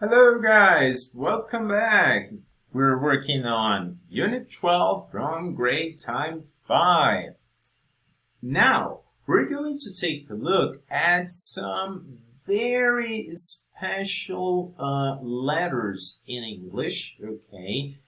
Hello guys, welcome back. We're working on Unit 12 from grade time 5. Now, we're going to take a look at some very special letters in English, okay?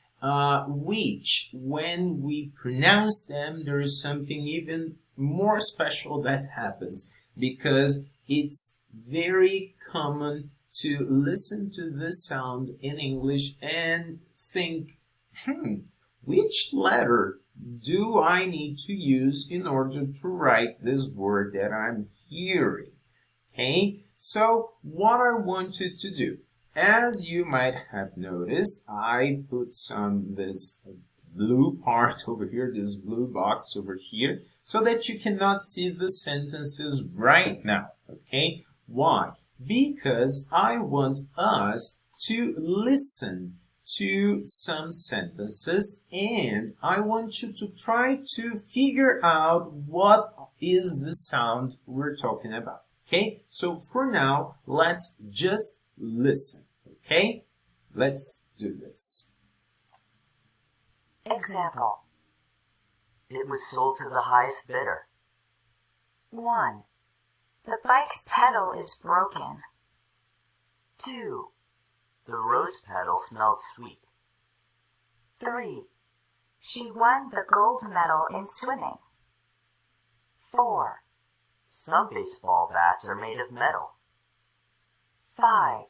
Which, when we pronounce them, there is something even more special that happens because it's very common to listen to this sound in English and think, which letter do I need to use in order to write this word that I'm hearing? Okay, so what I want you to do, as you might have noticed, I put this blue part over here, this blue box over here, so that you cannot see the sentences right now, okay? Why? Because I want us to listen to some sentences and I want you to try to figure out what is the sound we're talking about, okay? So for now, let's just listen, okay? Let's do this. Example. It was sold to the highest bidder. 1. The bike's pedal is broken. 2. The rose petal smelled sweet. 3. She won the gold medal in swimming. 4. Some baseball bats are made of metal. 5.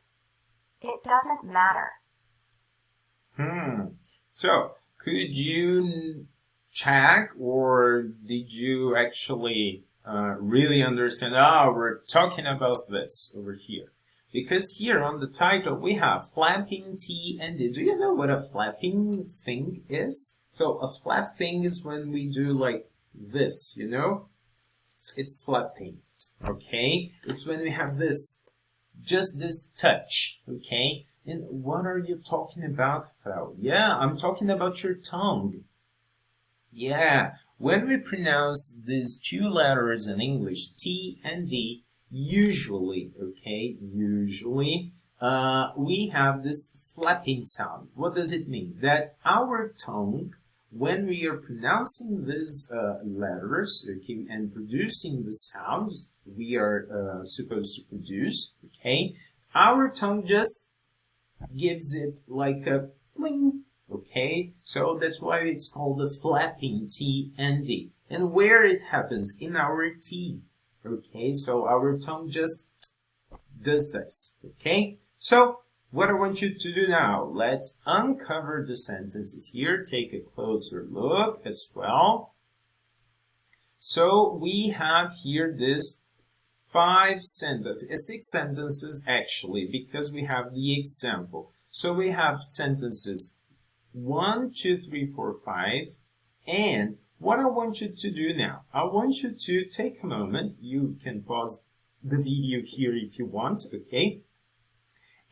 It doesn't matter. So, could you check, or did you actually really understand, we're talking about this over here? Because here on the title we have flapping T and D. Do you know what a flapping thing is? So a flap thing is when we do like this, you know? It's flapping, okay? It's when we have this, just this touch, okay? And what are you talking about, Frau? Yeah, I'm talking about your tongue. Yeah, when we pronounce these two letters in English, T and D, usually, okay, we have this flapping sound. What does it mean? That our tongue, when we are pronouncing these letters, okay, and producing the sounds we are supposed to produce, okay, our tongue just gives it like a bling, okay? So that's why it's called the flapping T and D. And where it happens? In our teeth, okay? So our tongue just does this, okay? So what I want you to do now, let's uncover the sentences here. Take a closer look as well. So we have here this 6 sentences actually, because we have the example. So we have sentences 1, 2, 3, 4, 5, and what I want you to do now, I want you to take a moment, you can pause the video here if you want, okay,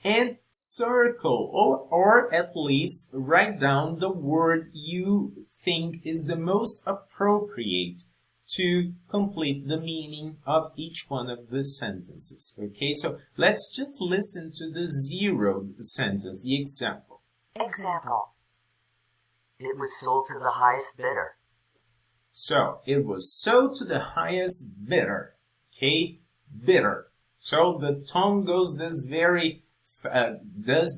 and circle or at least write down the word you think is the most appropriate to complete the meaning of each one of the sentences, okay? So let's just listen to the 0 sentence, the example. Example. It was sold to the highest bidder. So, it was sold to the highest bidder, okay? Bidder. So the tongue goes does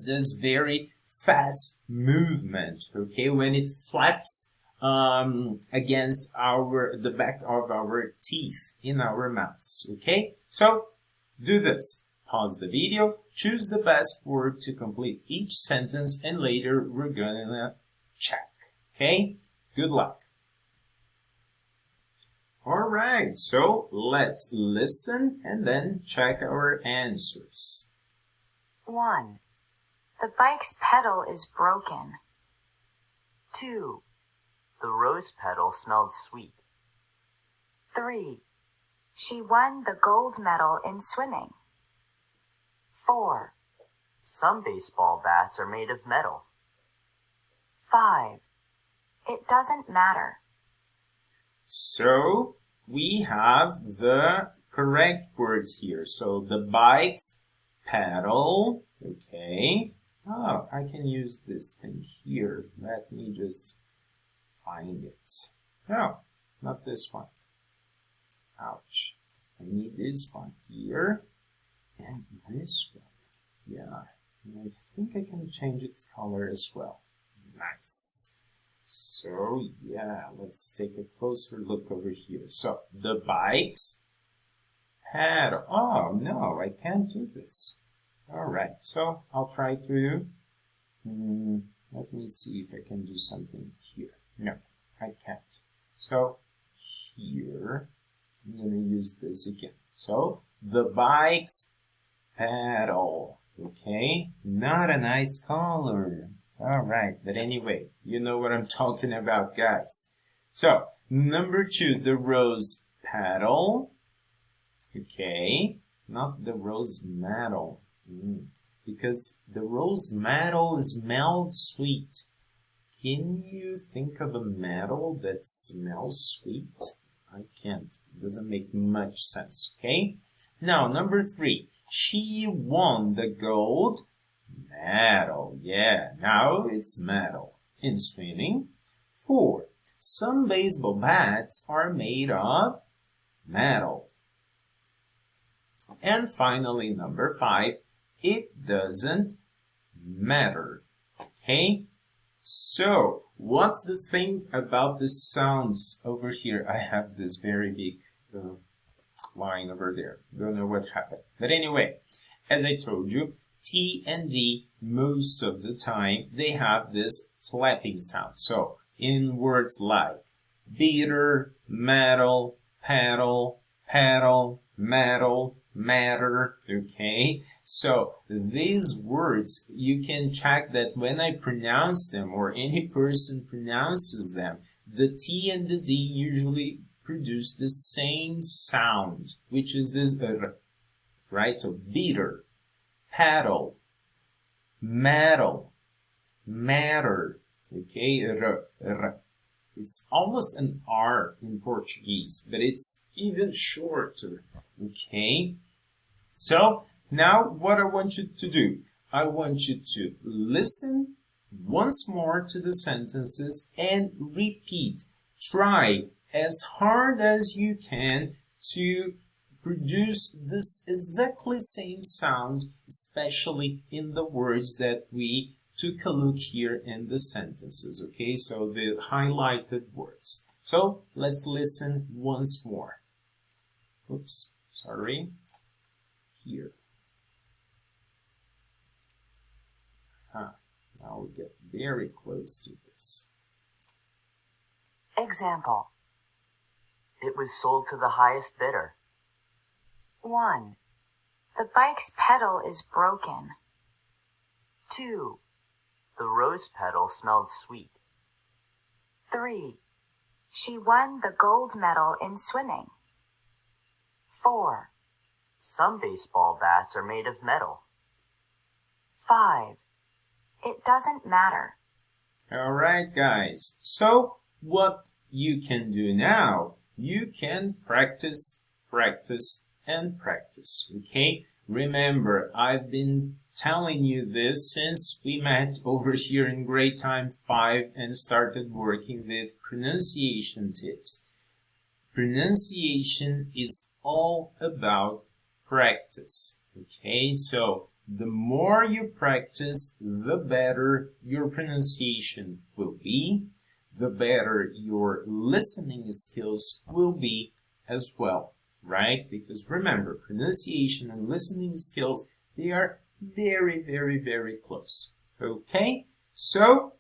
this very fast movement, okay? When it flaps against the back of our teeth in our mouths, okay? So do this. Pause the video, choose the best word to complete each sentence, and later we're gonna check, okay? Good luck. Alright, so let's listen and then check our answers. 1. The bike's pedal is broken. 2. The rose petal smelled sweet. 3. She won the gold medal in swimming. 4. Some baseball bats are made of metal. 5. It doesn't matter. So we have the correct words here. So the bike's pedal, okay, I can use this thing here. Let me just find it. No, not this one. Ouch. I need this one here and this one. Yeah, and I think I can change its color as well. Nice. So yeah, let's take a closer look over here. So the bikes had, oh no, I can't do this. All right, so I'll try to, let me see if I can do something here. No, I can't. So here, I'm going to use this again. So the bikes pedal. Okay, not a nice color. All right, but anyway, you know what I'm talking about, guys. So number 2, the rose petal. Okay, not the rose medal. Because the rose medal smells sweet. Can you think of a medal that smells sweet? I can't. It doesn't make much sense, okay? Now, number 3. She won the gold medal. Yeah, now it's medal in swimming. 4. Some baseball bats are made of metal. And finally, number 5. It doesn't matter. Okay? So, what's the thing about the sounds over here? I have this very big line over there. Don't know what happened. But anyway, as I told you, T and D, most of the time, they have this flapping sound. So, in words like beater, metal, pedal, pedal, metal, matter, okay? So, these words, you can check that when I pronounce them, or any person pronounces them, the T and the D usually produce the same sound, which is this R, right? So, beater, paddle, metal, matter, okay? R. It's almost an R in Portuguese, but it's even shorter, okay? So, now what I want you to do, I want you to listen once more to the sentences and repeat. Try as hard as you can to produce this exactly same sound, especially in the words that we took a look here in the sentences, okay? So the highlighted words. So let's listen once more. Oops, sorry. Here. Now we get very close to this. Example. It was sold to the highest bidder. 1. The bike's pedal is broken. 2. The rose petal smelled sweet. 3. She won the gold medal in swimming. 4. Some baseball bats are made of metal. 5. It doesn't matter. All right, guys. So what you can do now, you can practice, practice, and practice, okay? Remember, I've been telling you this since we met over here in grade time 5 and started working with pronunciation tips. Pronunciation is all about practice, okay? So the more you practice, the better your pronunciation will be, the better your listening skills will be as well, right? Because remember, pronunciation and listening skills, they are very, very, very close, okay? So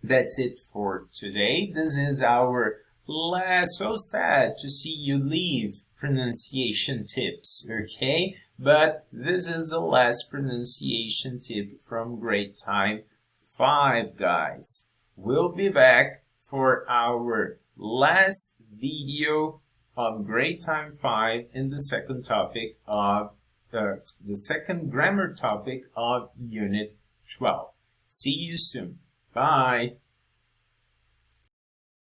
that's it for today. This is our last, so sad to see you leave pronunciation tips, okay? But this is the last pronunciation tip from grade time 5, guys. We'll be back for our last video of grade time 5 and the second topic of the second grammar topic of unit 12. See you soon. Bye.